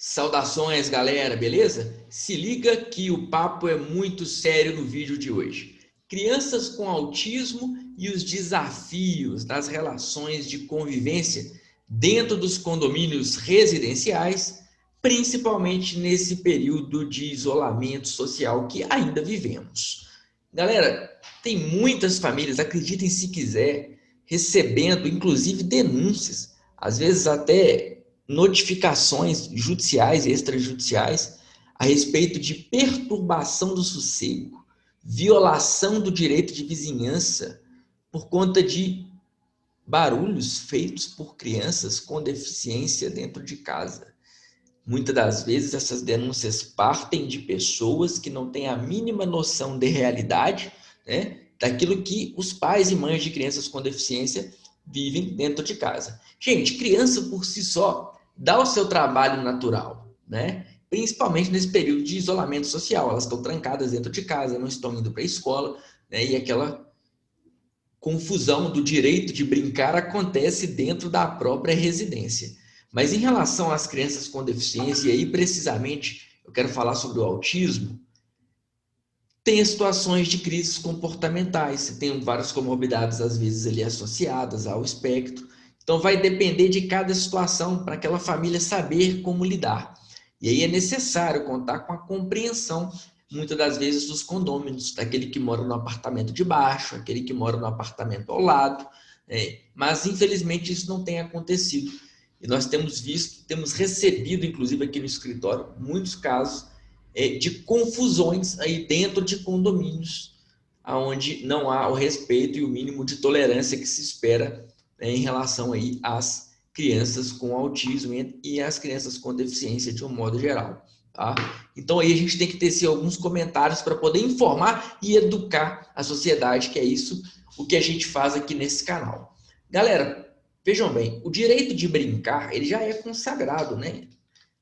Saudações, galera, beleza? Se liga que o papo é muito sério no vídeo de hoje. Crianças com autismo e os desafios das relações de convivência dentro dos condomínios residenciais, principalmente nesse período de isolamento social que ainda vivemos. Galera, tem muitas famílias, acreditem se quiser, recebendo inclusive denúncias, às vezes até notificações judiciais e extrajudiciais a respeito de perturbação do sossego, violação do direito de vizinhança por conta de barulhos feitos por crianças com deficiência dentro de casa. Muitas das vezes essas denúncias partem de pessoas que não têm a mínima noção de realidade, né, daquilo que os pais e mães de crianças com deficiência vivem dentro de casa. Gente, criança por si só dá o seu trabalho natural, né? Principalmente nesse período de isolamento social. Elas estão trancadas dentro de casa, não estão indo para a escola, né? E aquela confusão do direito de brincar acontece dentro da própria residência. Mas em relação às crianças com deficiência, e aí precisamente eu quero falar sobre o autismo, tem situações de crises comportamentais, você tem várias comorbidades às vezes ali associadas ao espectro, então vai depender de cada situação para aquela família saber como lidar. E aí é necessário contar com a compreensão, muitas das vezes, dos condôminos, daquele que mora no apartamento de baixo, aquele que mora no apartamento ao lado, mas infelizmente isso não tem acontecido. E nós temos visto, temos recebido, inclusive aqui no escritório, muitos casos de confusões aí dentro de condomínios, onde não há o respeito e o mínimo de tolerância que se espera em relação aí às crianças com autismo e às crianças com deficiência de um modo geral. Tá? Então aí a gente tem que tecer alguns comentários para poder informar e educar a sociedade, que é isso o que a gente faz aqui nesse canal. Galera, vejam bem, o direito de brincar ele já é consagrado, né?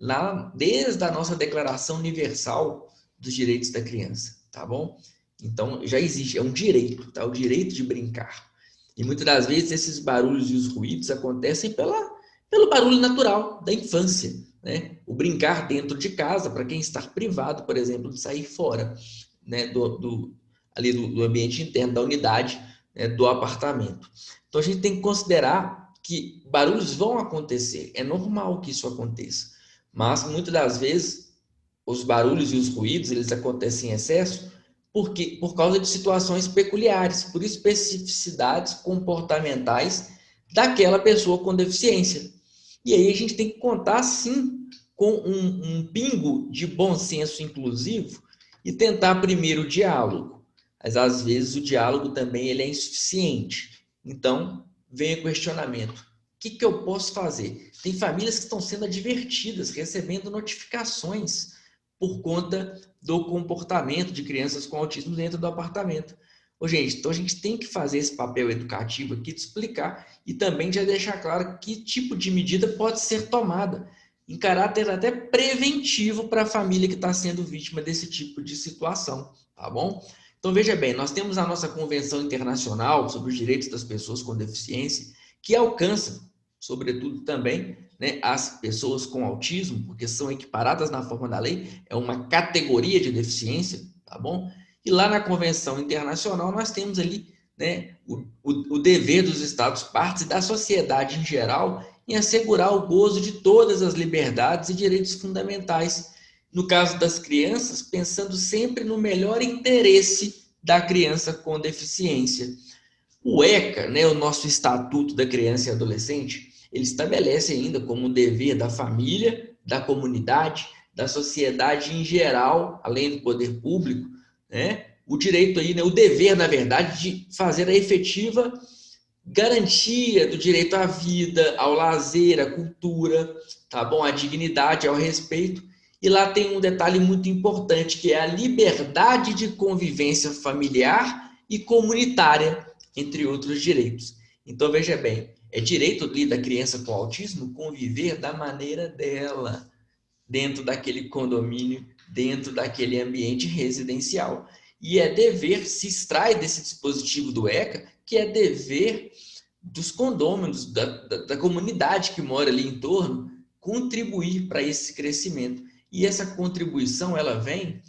Lá desde a nossa Declaração Universal dos Direitos da Criança, tá bom? Então já existe, é um direito, tá? O direito de brincar. E muitas das vezes esses barulhos e os ruídos acontecem pelo barulho natural da infância, né? O brincar dentro de casa, para quem está privado, por exemplo, de sair fora, né? Ali do ambiente interno, da unidade, né? Do apartamento. Então a gente tem que considerar que barulhos vão acontecer, é normal que isso aconteça. Mas muitas das vezes os barulhos e os ruídos eles acontecem em excesso por causa de situações peculiares, por especificidades comportamentais daquela pessoa com deficiência. E aí a gente tem que contar sim com um pingo de bom senso inclusivo e tentar primeiro o diálogo. Mas às vezes o diálogo também ele é insuficiente. Então vem o questionamento. O que eu posso fazer? Tem famílias que estão sendo advertidas, recebendo notificações por conta do comportamento de crianças com autismo dentro do apartamento. Gente, então a gente tem que fazer esse papel educativo aqui de explicar e também já deixar claro que tipo de medida pode ser tomada em caráter até preventivo para a família que está sendo vítima desse tipo de situação, tá bom? Então veja bem, nós temos a nossa Convenção Internacional sobre os Direitos das Pessoas com Deficiência, que alcança sobretudo também, né, as pessoas com autismo, porque são equiparadas na forma da lei, é uma categoria de deficiência, tá bom? E lá na Convenção Internacional nós temos ali, né, o dever dos Estados-partes e da sociedade em geral em assegurar o gozo de todas as liberdades e direitos fundamentais. No caso das crianças, pensando sempre no melhor interesse da criança com deficiência. O ECA, né, o nosso Estatuto da Criança e Adolescente, ele estabelece ainda como dever da família, da comunidade, da sociedade em geral, além do poder público, né, o direito aí, né, o dever, na verdade, de fazer a efetiva garantia do direito à vida, ao lazer, à cultura, tá bom? À dignidade, ao respeito. E lá tem um detalhe muito importante, que é a liberdade de convivência familiar e comunitária, entre outros direitos. Então, veja bem, é direito da criança com autismo conviver da maneira dela, dentro daquele condomínio, dentro daquele ambiente residencial. E é dever, se extrai desse dispositivo do ECA, que é dever dos condôminos, da comunidade que mora ali em torno, contribuir para esse crescimento. E essa contribuição, ela vem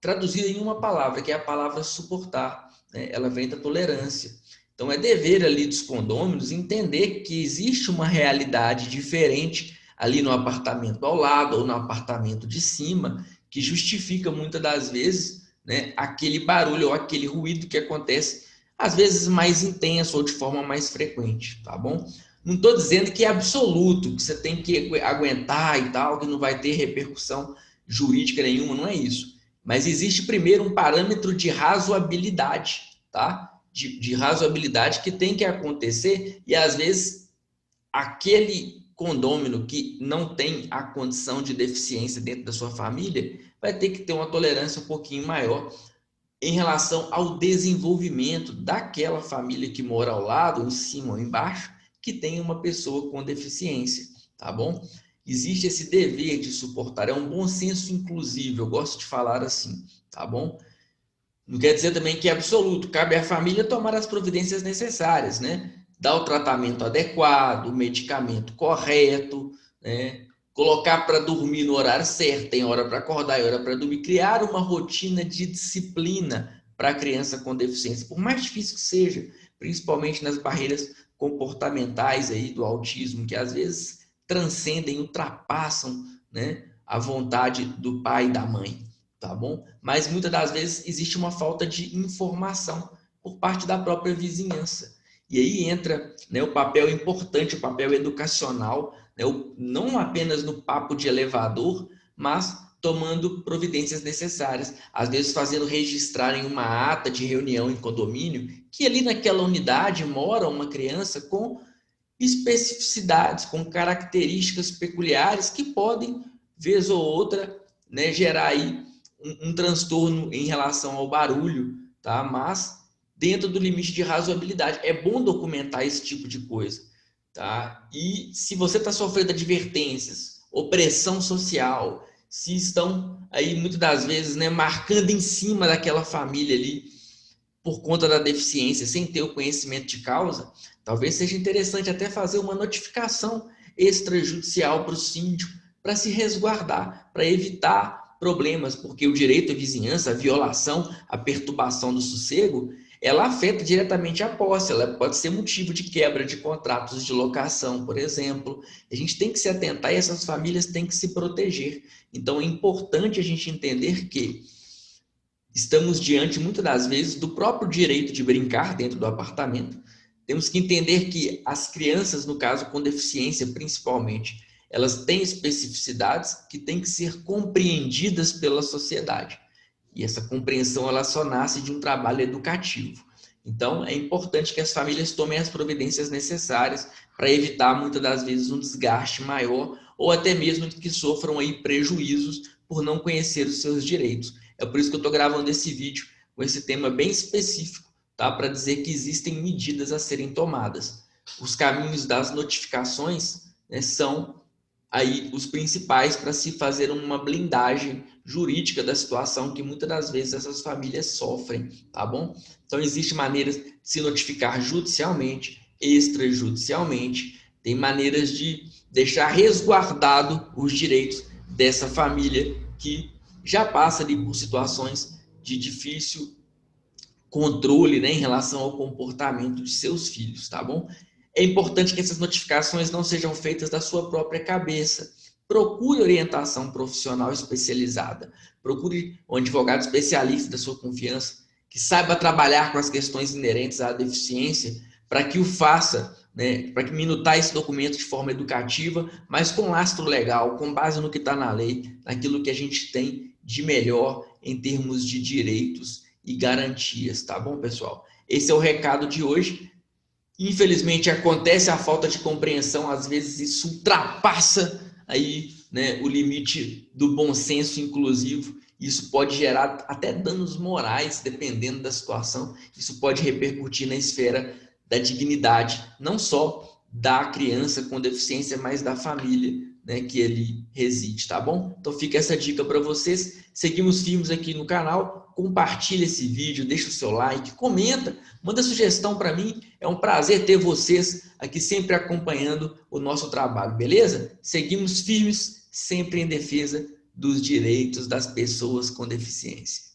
traduzida em uma palavra, que é a palavra suportar, né? Ela vem da tolerância. Então, é dever ali dos condôminos entender que existe uma realidade diferente ali no apartamento ao lado ou no apartamento de cima, que justifica muitas das vezes, né, aquele barulho ou aquele ruído que acontece, às vezes mais intenso ou de forma mais frequente, tá bom? Não estou dizendo que é absoluto, que você tem que aguentar e tal, que não vai ter repercussão jurídica nenhuma, não é isso. Mas existe primeiro um parâmetro de razoabilidade, tá? De razoabilidade que tem que acontecer, e às vezes aquele condômino que não tem a condição de deficiência dentro da sua família vai ter que ter uma tolerância um pouquinho maior em relação ao desenvolvimento daquela família que mora ao lado, em cima ou embaixo, que tem uma pessoa com deficiência, tá bom? Existe esse dever de suportar, é um bom senso inclusivo, eu gosto de falar assim, tá bom? Não quer dizer também que é absoluto, cabe à família tomar as providências necessárias, né? Dar o tratamento adequado, o medicamento correto, né? Colocar para dormir no horário certo, tem hora para acordar e hora para dormir, criar uma rotina de disciplina para a criança com deficiência, por mais difícil que seja, principalmente nas barreiras comportamentais aí do autismo, que às vezes transcendem, ultrapassam, né, a vontade do pai e da mãe. Tá bom? Mas muitas das vezes existe uma falta de informação por parte da própria vizinhança. E aí entra, né, o papel importante, o papel educacional, né, não apenas no papo de elevador, mas tomando providências necessárias, às vezes fazendo registrar em uma ata de reunião em condomínio que ali naquela unidade mora uma criança com especificidades, com características peculiares que podem, vez ou outra, né, gerar aí um transtorno em relação ao barulho, tá? Mas dentro do limite de razoabilidade. É bom documentar esse tipo de coisa, tá? E se você está sofrendo advertências, opressão social, se estão aí muitas das vezes, né, marcando em cima daquela família ali por conta da deficiência, sem ter o conhecimento de causa, talvez seja interessante até fazer uma notificação extrajudicial para o síndico, para se resguardar, para evitar problemas, porque o direito à vizinhança, a violação, a perturbação do sossego, ela afeta diretamente a posse, ela pode ser motivo de quebra de contratos de locação, por exemplo. A gente tem que se atentar e essas famílias têm que se proteger. Então é importante a gente entender que estamos diante, muitas das vezes, do próprio direito de brincar dentro do apartamento. Temos que entender que as crianças, no caso com deficiência principalmente, elas têm especificidades que têm que ser compreendidas pela sociedade. E essa compreensão ela só nasce de um trabalho educativo. Então, é importante que as famílias tomem as providências necessárias para evitar, muitas das vezes, um desgaste maior ou até mesmo que sofram aí prejuízos por não conhecer os seus direitos. É por isso que eu estou gravando esse vídeo com esse tema bem específico, tá? Para dizer que existem medidas a serem tomadas. Os caminhos das notificações, né, são aí os principais para se fazer uma blindagem jurídica da situação que muitas das vezes essas famílias sofrem, tá bom? Então, existem maneiras de se notificar judicialmente, extrajudicialmente, tem maneiras de deixar resguardado os direitos dessa família que já passa ali por situações de difícil controle, né, em relação ao comportamento de seus filhos, tá bom? É importante que essas notificações não sejam feitas da sua própria cabeça. Procure orientação profissional especializada. Procure um advogado especialista da sua confiança, que saiba trabalhar com as questões inerentes à deficiência, para que o faça, né, para que minutar esse documento de forma educativa, mas com lastro legal, com base no que está na lei, naquilo que a gente tem de melhor em termos de direitos e garantias, tá bom, pessoal? Esse é o recado de hoje. Infelizmente acontece a falta de compreensão, às vezes isso ultrapassa aí, né, o limite do bom senso inclusivo. Isso pode gerar até danos morais, dependendo da situação. Isso pode repercutir na esfera da dignidade, não só da criança com deficiência, mas da família né, que ele reside, tá bom? Então fica essa dica para vocês. Seguimos firmes aqui no canal, compartilha esse vídeo, deixa o seu like, comenta, manda sugestão para mim. É um prazer ter vocês aqui sempre acompanhando o nosso trabalho, beleza? Seguimos firmes, sempre em defesa dos direitos das pessoas com deficiência.